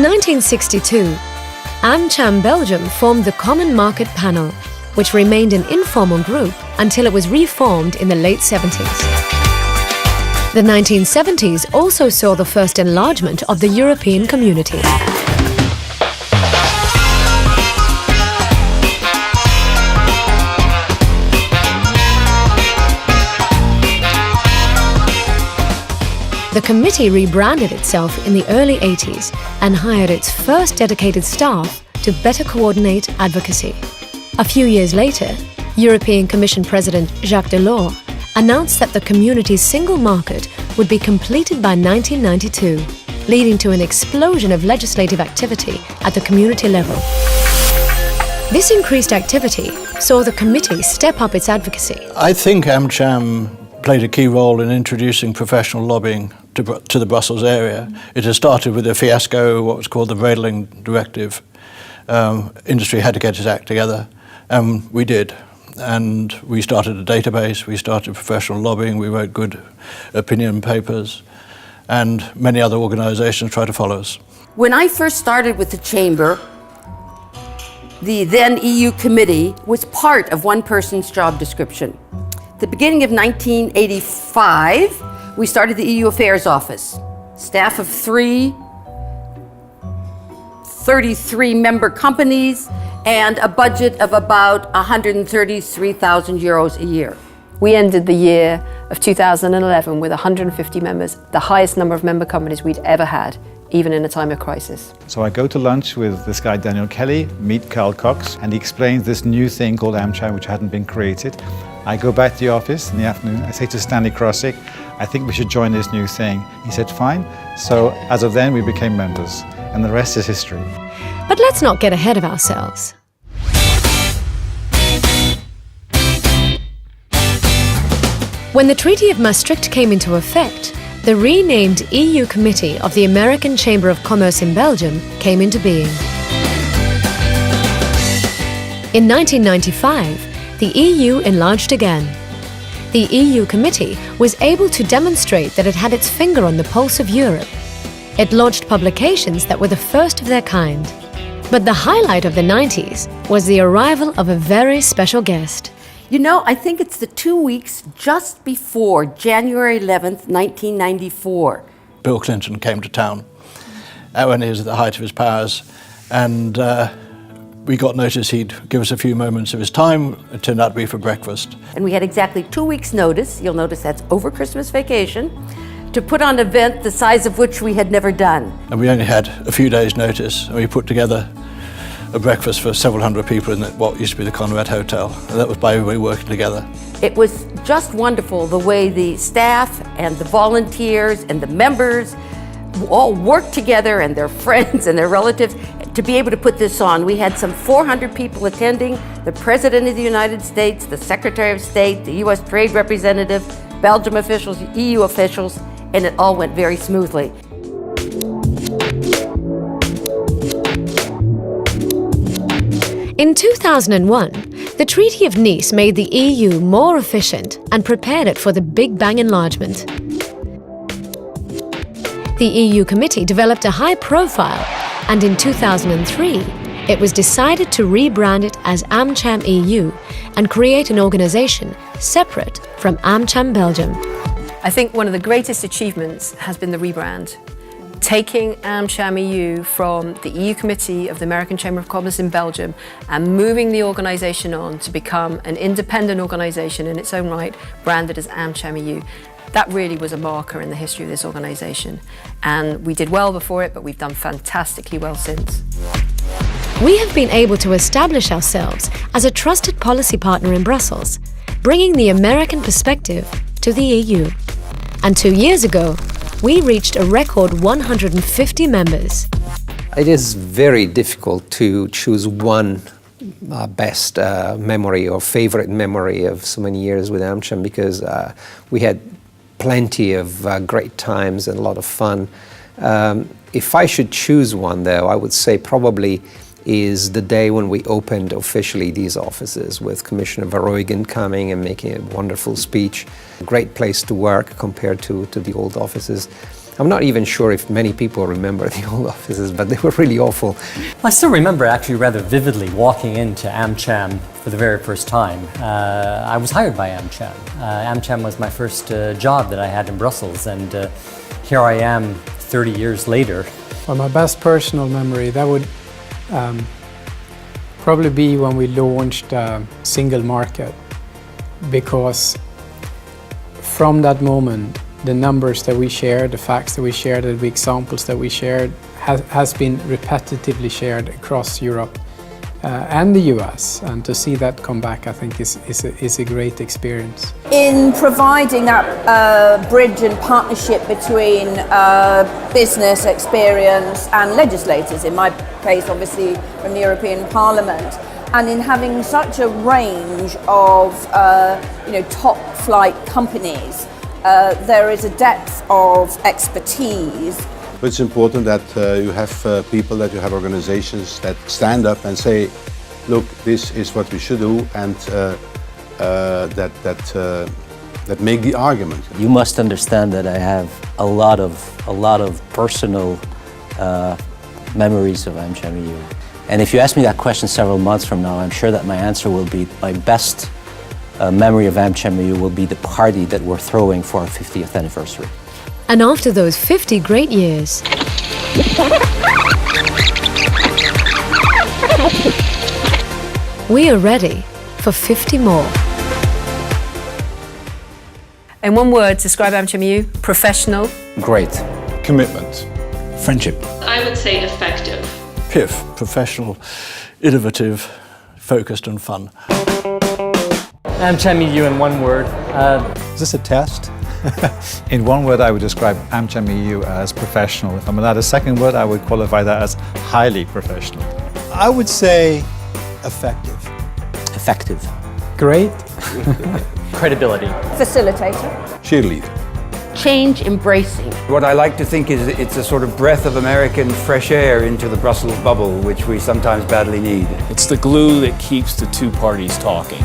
In 1962, AmCham Belgium formed the Common Market Panel, which remained an informal group until it was reformed in the late 70s. The 1970s also saw the first enlargement of the European Community. The committee rebranded itself in the early 80s and hired its first dedicated staff to better coordinate advocacy. A few years later, European Commission President Jacques Delors announced that the community's single market would be completed by 1992, leading to an explosion of legislative activity at the community level. This increased activity saw the committee step up its advocacy. I think AmCham played a key role in introducing professional lobbying to the Brussels area. It had started with a fiasco, what was called the Redling Directive. Industry had to get its act together, and we did. And we started a database, we started professional lobbying, we wrote good opinion papers, and many other organisations tried to follow us. When I first started with the Chamber, the then EU committee was part of one person's job description. At the beginning of 1985, we started the EU Affairs Office. Staff of 33 member companies, and a budget of about 133,000 euros a year. We ended the year of 2011 with 150 members, the highest number of member companies we'd ever had, even in a time of crisis. So I go to lunch with this guy Daniel Kelly, meet Carl Cox, and he explains this new thing called AmCham, which hadn't been created. I go back to the office in the afternoon, I say to Stanley Krosigk, I think we should join this new thing. He said, fine. So as of then, we became members, and the rest is history. But let's not get ahead of ourselves. When the Treaty of Maastricht came into effect, the renamed EU Committee of the American Chamber of Commerce in Belgium came into being. In 1995, the EU enlarged again. The EU Committee was able to demonstrate that it had its finger on the pulse of Europe. It launched publications that were the first of their kind. But the highlight of the 90s was the arrival of a very special guest. You know, I think it's the 2 weeks just before January 11th, 1994. Bill Clinton came to town when he was at the height of his powers, and we got notice he'd give us a few moments of his time. It turned out to be for breakfast. And we had exactly 2 weeks' notice, you'll notice that's over Christmas vacation, to put on an event the size of which we had never done. And we only had a few days' notice, and we put together a breakfast for several hundred people in what used to be the Conrad Hotel. And that was by everybody working together. It was just wonderful the way the staff and the volunteers and the members all worked together, and their friends and their relatives, to be able to put this on. We had some 400 people attending, the President of the United States, the Secretary of State, the US Trade Representative, Belgium officials, EU officials, and it all went very smoothly. In 2001, the Treaty of Nice made the EU more efficient and prepared it for the Big Bang enlargement. The EU Committee developed a high profile, and in 2003, it was decided to rebrand it as AmCham EU and create an organization separate from AmCham Belgium. I think one of the greatest achievements has been the rebrand. Taking AmCham EU from the EU Committee of the American Chamber of Commerce in Belgium and moving the organization on to become an independent organization in its own right, branded as AmCham EU. That really was a marker in the history of this organization. And we did well before it, but we've done fantastically well since. We have been able to establish ourselves as a trusted policy partner in Brussels, bringing the American perspective to the EU. And 2 years ago, we reached a record 150 members. It is very difficult to choose one best memory or favorite memory of so many years with AmCham, because we had plenty of great times and a lot of fun. If I should choose one, though, I would say probably is the day when we opened officially these offices, with Commissioner Verheugen coming and making a wonderful speech. A great place to work compared to the old offices. I'm not even sure if many people remember the old offices, but they were really awful. I still remember actually rather vividly walking into AmCham for the very first time. I was hired by AmCham. AmCham was my first job that I had in Brussels, and here I am 30 years later. Well, my best personal memory, that would probably be when we launched Single Market, because from that moment, the numbers that we shared, the facts that we shared, the examples that we shared has been repetitively shared across Europe and the US. And to see that come back, I think is a great experience. In providing that bridge and partnership between business experience and legislators, in my case obviously from the European Parliament, and in having such a range of top flight companies, there is a depth of expertise. It's important that you have people, that you have organizations that stand up and say, look, this is what we should do, and that make the argument. You must understand that I have a lot of personal memories of AmCham EU. And if you ask me that question several months from now, I'm sure that my answer will be my best memory of AmCham EU will be the party that we're throwing for our 50th anniversary. And after those 50 great years, we are ready for 50 more. In one word, describe AmCham EU: professional. Great. Commitment. Friendship. I would say effective. PIF, professional, innovative, focused and fun. AmCham EU in one word. Is this a test? In one word, I would describe AmCham EU as professional. If I'm allowed a second word, I would qualify that as highly professional. I would say effective. Effective. Great. Credibility. Facilitator. Cheerleader. Change embracing. What I like to think is it's a sort of breath of American fresh air into the Brussels bubble, which we sometimes badly need. It's the glue that keeps the two parties talking.